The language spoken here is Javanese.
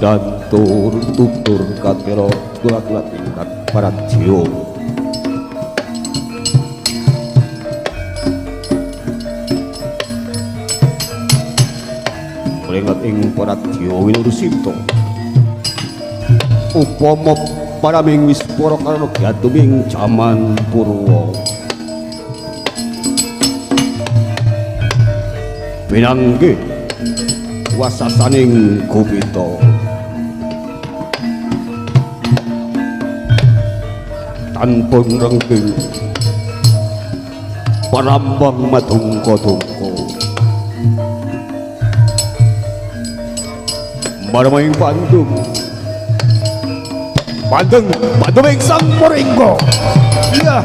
Pirantur tutur katero tulak-tulak tingkat para jiwa Melingat ing para jiwa Winurusipto upama paraming wispara karana gatuming jaman purwa pinanggih wasasaning Gupita tanpa ngrengking parambang madungka-dungka maramaing Bandung Bandung ing Sang Moringgo iya